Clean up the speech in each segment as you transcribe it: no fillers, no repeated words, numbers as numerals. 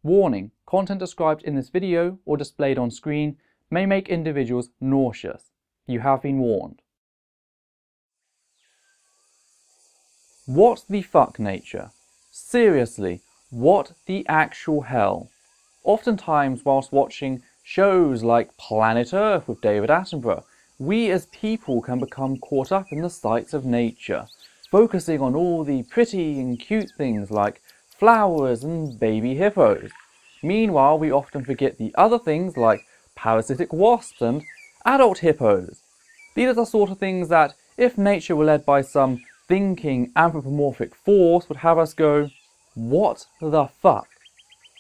Warning: content described in this video or displayed on screen may make individuals nauseous. You have been warned. What the fuck, nature? Seriously, what the actual hell? Oftentimes whilst watching shows like Planet Earth with David Attenborough, we as people can become caught up in the sights of nature, focusing on all the pretty and cute things like flowers and baby hippos. Meanwhile, we often forget the other things like parasitic wasps and adult hippos. These are the sort of things that, if nature were led by some thinking anthropomorphic force, would have us go, what the fuck?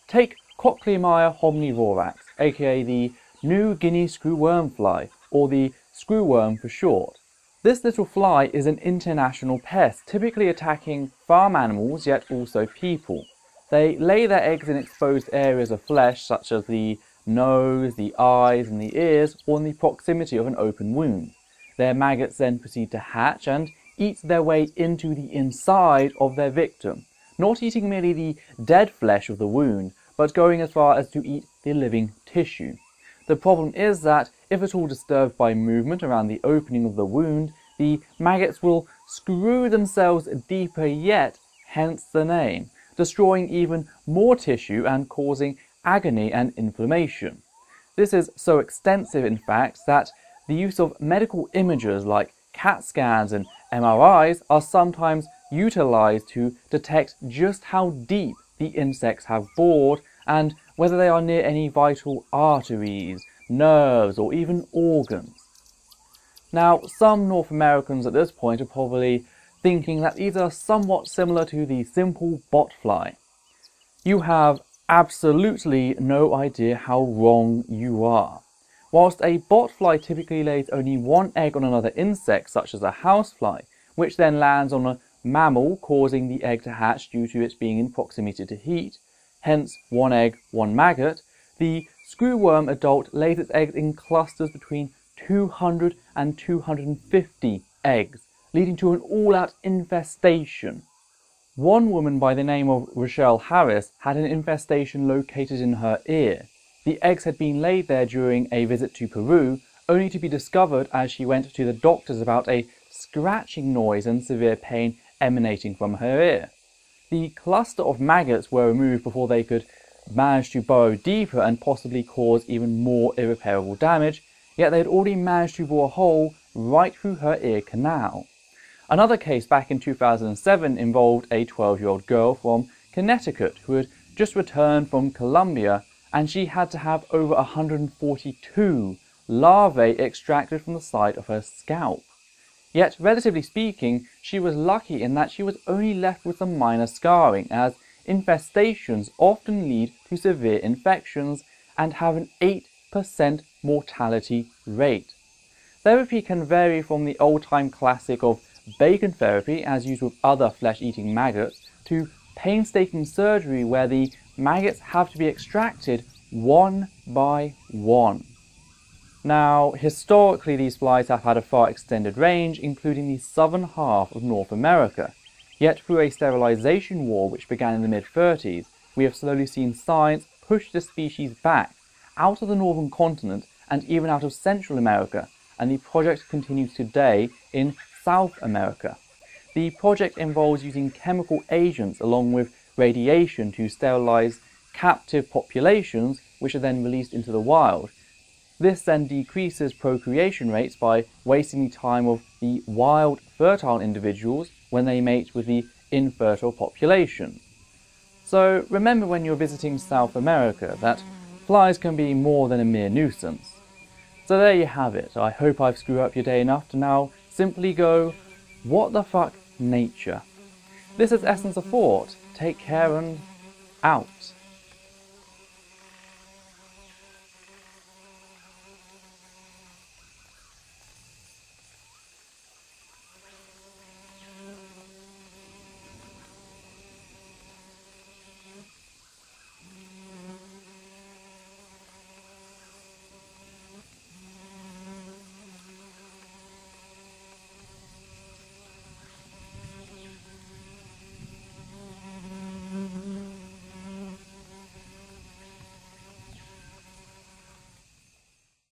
Take Cochleomyia homnivorax, aka the New Guinea screwworm fly, or the screwworm for short. This little fly is an international pest, typically attacking farm animals yet also people. They lay their eggs in exposed areas of flesh such as the nose, the eyes and the ears, or in the proximity of an open wound. Their maggots then proceed to hatch and eat their way into the inside of their victim, not eating merely the dead flesh of the wound, but going as far as to eat the living tissue. The problem is that, if at all disturbed by movement around the opening of the wound, the maggots will screw themselves deeper yet, hence the name, destroying even more tissue and causing agony and inflammation. This is so extensive, in fact, that the use of medical imagers like CAT scans and MRIs are sometimes utilized to detect just how deep the insects have bored and whether they are near any vital arteries, nerves, or even organs. Now, some North Americans at this point are probably thinking that these are somewhat similar to the simple botfly. You have absolutely no idea how wrong you are. Whilst a botfly typically lays only one egg on another insect, such as a housefly, which then lands on a mammal, causing the egg to hatch due to its being in proximity to heat, hence one egg, one maggot, the screwworm adult lays its eggs in clusters between 200 and 250 eggs, leading to an all-out infestation. One woman by the name of Rochelle Harris had an infestation located in her ear. The eggs had been laid there during a visit to Peru, only to be discovered as she went to the doctors about a scratching noise and severe pain emanating from her ear. The cluster of maggots were removed before they could manage to burrow deeper and possibly cause even more irreparable damage, yet they had already managed to bore a hole right through her ear canal. Another case back in 2007 involved a 12-year-old girl from Connecticut who had just returned from Colombia, and she had to have over 142 larvae extracted from the side of her scalp. Yet, relatively speaking, she was lucky in that she was only left with some minor scarring, as infestations often lead to severe infections and have an 8% mortality rate. Therapy can vary from the old-time classic of bacon therapy, as used with other flesh-eating maggots, to painstaking surgery where the maggots have to be extracted one by one. Now, historically these flies have had a far extended range, including the southern half of North America. Yet through a sterilization war which began in the mid-30s, we have slowly seen science push the species back, out of the northern continent and even out of Central America, and the project continues today in South America. The project involves using chemical agents along with radiation to sterilize captive populations, which are then released into the wild. This then decreases procreation rates by wasting the time of the wild fertile individuals when they mate with the infertile population. So remember when you're visiting South America that flies can be more than a mere nuisance. So there you have it. I hope I've screwed up your day enough to now simply go, what the fuck, nature. This is Essence of Thought. Take care and out.